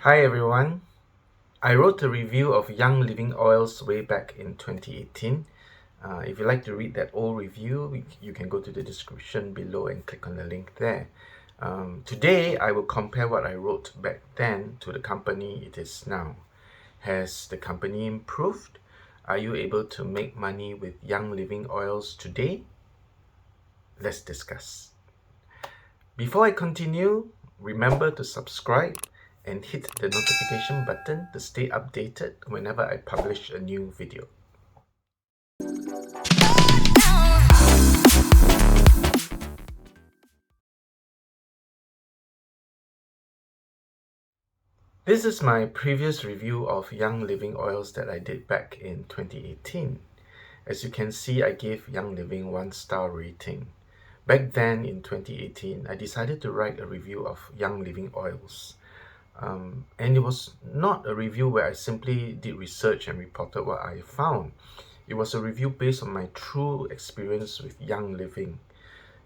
Hi everyone. I wrote a review of Young Living Oils way back in 2018. If you'd like to read that old review, you can go to the description below and click on the link there. Today, I will compare what I wrote back then to the company it is now. Has the company improved? Are you able to make money with Young Living Oils today? Let's discuss. Before I continue, remember to subscribe and hit the notification button to stay updated whenever I publish a new video. This is my previous review of Young Living Oils that I did back in 2018. As you can see, I gave Young Living 1-star rating. Back then in 2018, I decided to write a review of Young Living Oils. And it was not a review where I simply did research and reported what I found. It was a review based on my true experience with Young Living.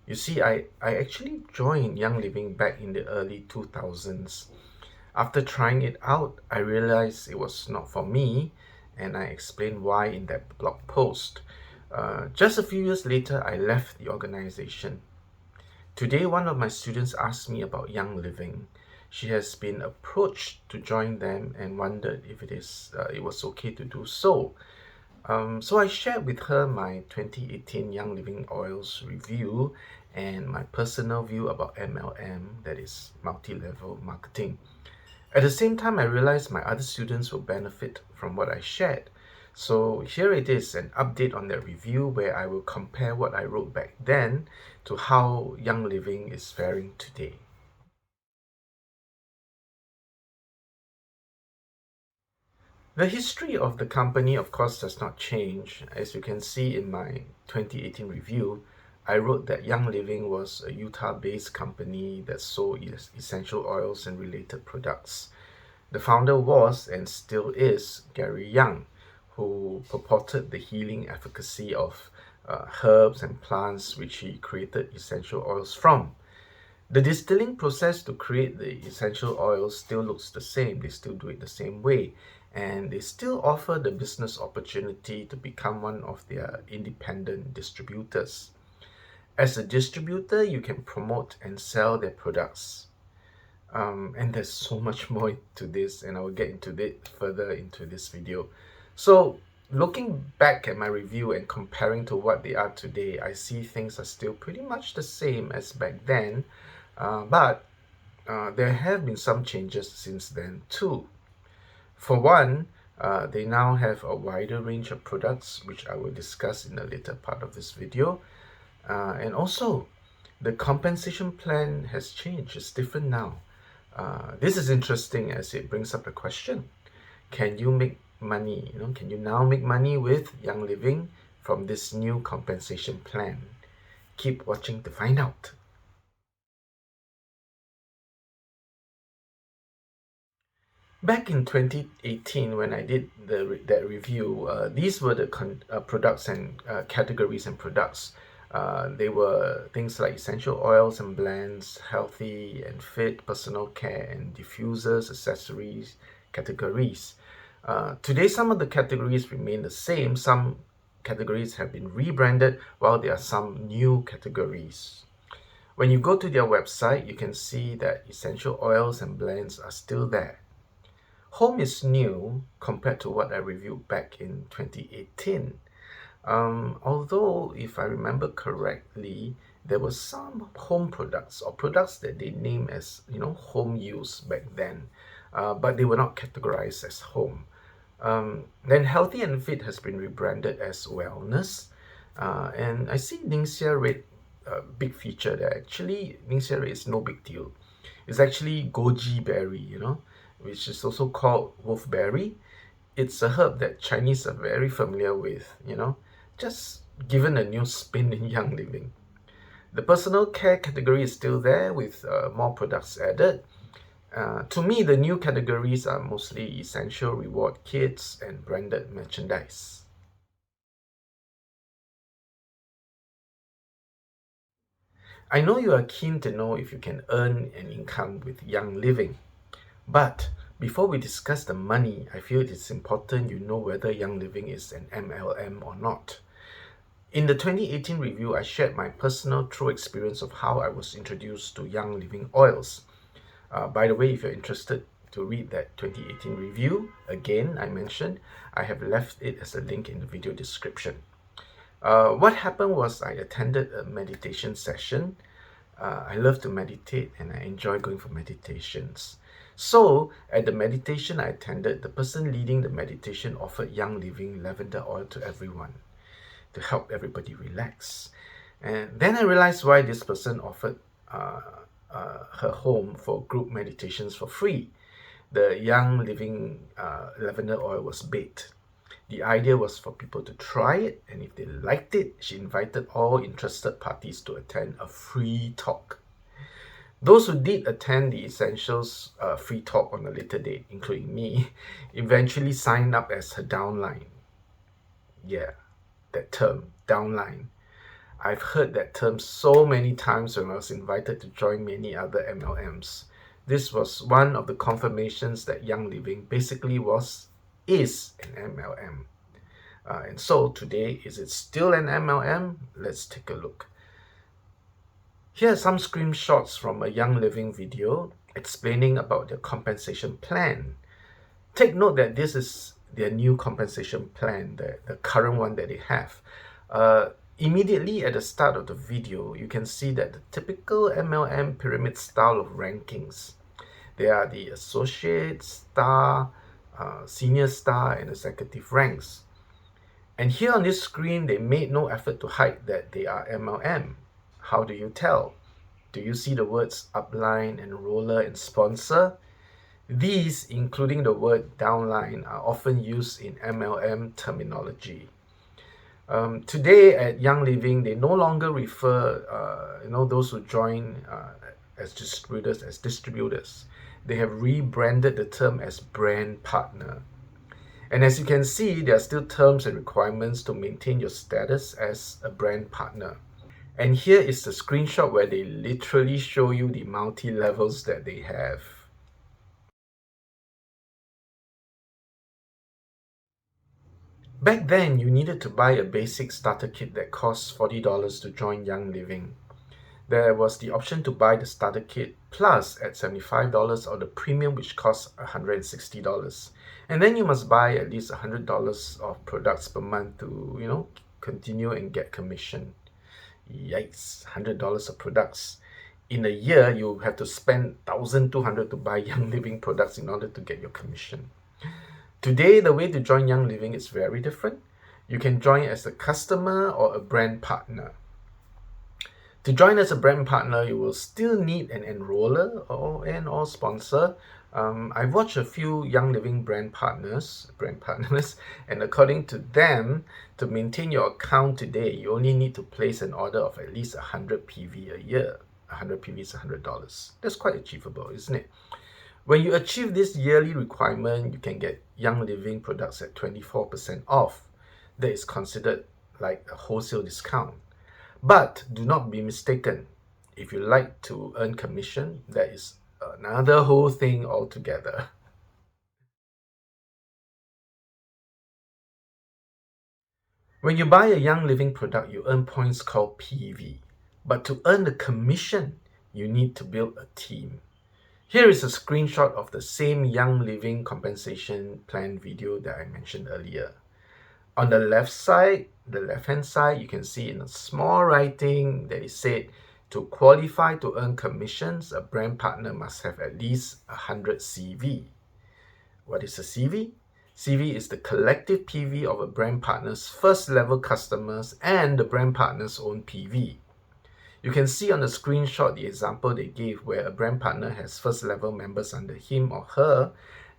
You see, I actually joined Young Living back in the early 2000s. After trying it out, I realized it was not for me, and I explained why in that blog post. Just a few years later, I left the organization. Today, one of my students asked me about Young Living. She has been approached to join them and wondered if it was okay to do so. So I shared with her my 2018 Young Living Oils review and my personal view about MLM, that is multi-level marketing. At the same time, I realized my other students will benefit from what I shared. So here it is, an update on that review where I will compare what I wrote back then to how Young Living is faring today. The history of the company, of course, does not change. As you can see in my 2018 review, I wrote that Young Living was a Utah-based company that sold essential oils and related products. The founder was, and still is, Gary Young, who purported the healing efficacy of herbs and plants which he created essential oils from. The distilling process to create the essential oils still looks the same. They still do it the same way. And they still offer the business opportunity to become one of their independent distributors. As a distributor, you can promote and sell their products. And there's so much more to this, and I will get into it further into this video. So looking back at my review and comparing to what they are today, I see things are still pretty much the same as back then, but there have been some changes since then too. For one, they now have a wider range of products, which I will discuss in the later part of this video. And also, the compensation plan has changed. It's different now. This is interesting as it brings up the question, can you make money? Can you now make money with Young Living from this new compensation plan? Keep watching to find out. Back in 2018, when I did that review, these were the products and categories and products. They were things like essential oils and blends, healthy and fit, personal care and diffusers, accessories, categories. Today, some of the categories remain the same. Some categories have been rebranded, while there are some new categories. When you go to their website, you can see that essential oils and blends are still there. Home is new compared to what I reviewed back in 2018. Although, if I remember correctly, there were some home products or products that they name as, home use back then, but they were not categorized as home. Then Healthy and Fit has been rebranded as Wellness. And I see Ningxia Red, big feature there. Actually, Ningxia Red is no big deal. It's actually goji berry, which is also called wolfberry. It's a herb that Chinese are very familiar with, just given a new spin in Young Living. The personal care category is still there with more products added. To me, the new categories are mostly essential reward kits and branded merchandise. I know you are keen to know if you can earn an income with Young Living, but Before we discuss the money, I feel it is important you know whether Young Living is an MLM or not. In the 2018 review, I shared my personal true experience of how I was introduced to Young Living oils. By the way, if you're interested to read that 2018 review, again, I mentioned, I have left it as a link in the video description. What happened was I attended a meditation session. I love to meditate and I enjoy going for meditations. So at the meditation I attended, the person leading the meditation offered Young Living lavender oil to everyone to help everybody relax. And then I realized why this person offered her home for group meditations for free. The Young Living lavender oil was baked. The idea was for people to try it, and if they liked it, she invited all interested parties to attend a free talk. Those who did attend the Essentials free talk on a later date, including me, eventually signed up as her downline. Yeah, that term, downline. I've heard that term so many times when I was invited to join many other MLMs. This was one of the confirmations that Young Living basically is an MLM. And so today, is it still an MLM? Let's take a look. Here are some screenshots from a Young Living video explaining about their compensation plan. Take note that this is their new compensation plan, the current one that they have. Immediately at the start of the video, you can see that the typical MLM pyramid style of rankings. There are the associate, star, senior star, and executive ranks. And here on this screen, they made no effort to hide that they are MLM. How do you tell? Do you see the words upline, enroller, and sponsor? These, including the word downline, are often used in MLM terminology. Today at Young Living, they no longer refer those who join as distributors. They have rebranded the term as brand partner. And as you can see, there are still terms and requirements to maintain your status as a brand partner. And here is the screenshot where they literally show you the multi-levels that they have. Back then, you needed to buy a basic starter kit that costs $40 to join Young Living. There was the option to buy the starter kit plus at $75 or the premium, which costs $160. And then you must buy at least $100 of products per month to, continue and get commission. Yikes, $100 of products. In a year, you have to spend $1,200 to buy Young Living products in order to get your commission. Today, the way to join Young Living is very different. You can join as a customer or a brand partner. To join as a brand partner, you will still need an enroller or sponsor. I've watched a few Young Living brand partners, and according to them, to maintain your account today, you only need to place an order of at least 100 PV a year. 100 PV is $100. That's quite achievable, isn't it? When you achieve this yearly requirement, you can get Young Living products at 24% off. That is considered like a wholesale discount. But do not be mistaken. If you like to earn commission, that is another whole thing altogether. When you buy a Young Living product, you earn points called PV. But to earn the commission, you need to build a team. Here is a screenshot of the same Young Living compensation plan video that I mentioned earlier. On the left-hand side, you can see in a small writing that it said, to qualify to earn commissions, a brand partner must have at least 100 CV. What is a CV? CV is the collective PV of a brand partner's first level customers and the brand partner's own PV. You can see on the screenshot the example they gave where a brand partner has first level members under him or her,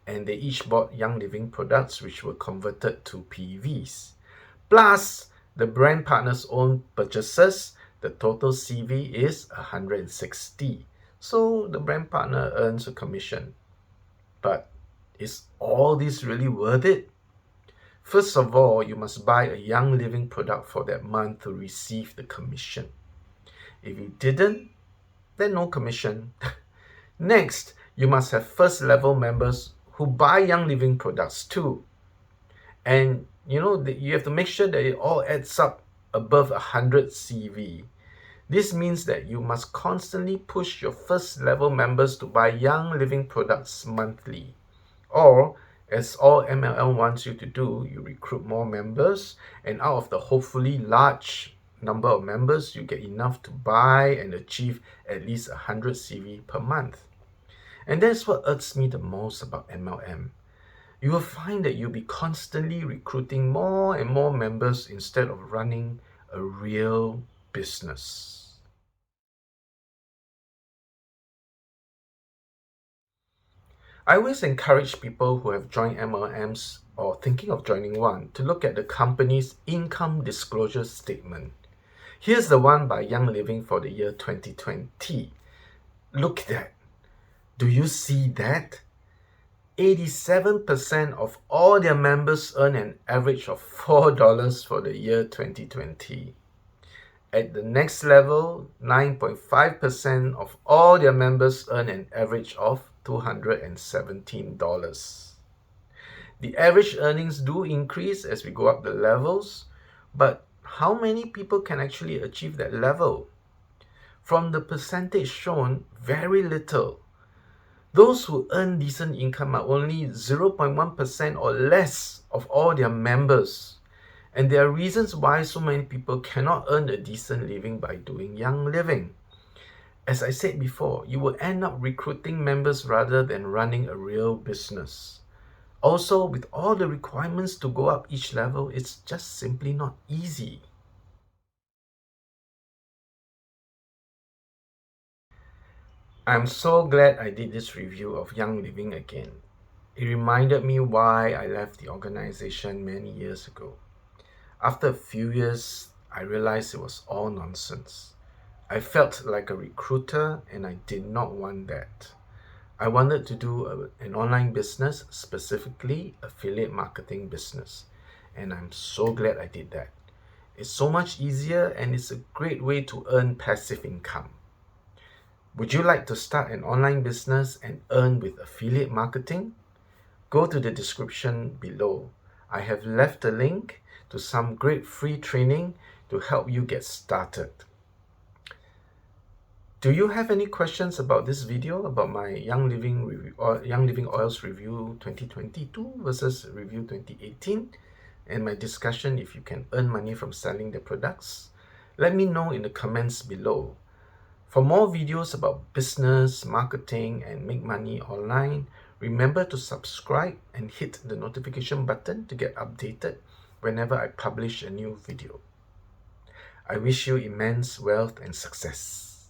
and they each bought Young Living products which were converted to PVs. Plus the brand partner's own purchases, the total CV is 160. So the brand partner earns a commission. But is all this really worth it? First of all, you must buy a Young Living product for that month to receive the commission. If you didn't, then no commission. Next, you must have first level members who buy Young Living products too. And you have to make sure that it all adds up above 100 CV. This means that you must constantly push your first level members to buy Young Living products monthly. Or, as all MLM wants you to do, you recruit more members, and out of the hopefully large number of members, you get enough to buy and achieve at least 100 CV per month. And that's what irks me the most about MLM. You will find that you'll be constantly recruiting more and more members instead of running a real business. I always encourage people who have joined MLMs or thinking of joining one to look at the company's income disclosure statement. Here's the one by Young Living for the year 2020. Look at that. Do you see that? 87% of all their members earn an average of $4 for the year 2020. At the next level, 9.5% of all their members earn an average of $217. The average earnings do increase as we go up the levels, but how many people can actually achieve that level? From the percentage shown, very little. Those who earn decent income are only 0.1% or less of all their members. And there are reasons why so many people cannot earn a decent living by doing Young Living. As I said before, you will end up recruiting members rather than running a real business. Also, with all the requirements to go up each level, it's just simply not easy. I'm so glad I did this review of Young Living again. It reminded me why I left the organization many years ago. After a few years, I realized it was all nonsense. I felt like a recruiter and I did not want that. I wanted to do an online business, specifically affiliate marketing business. And I'm so glad I did that. It's so much easier and it's a great way to earn passive income. Would you like to start an online business and earn with affiliate marketing? Go to the description below. I have left a link to some great free training to help you get started. Do you have any questions about this video, about my Young Living review or Young Living Oils review 2022 versus review 2018, and my discussion if you can earn money from selling the products? Let me know in the comments below. For more videos about business, marketing, and make money online, remember to subscribe and hit the notification button to get updated whenever I publish a new video. I wish you immense wealth and success.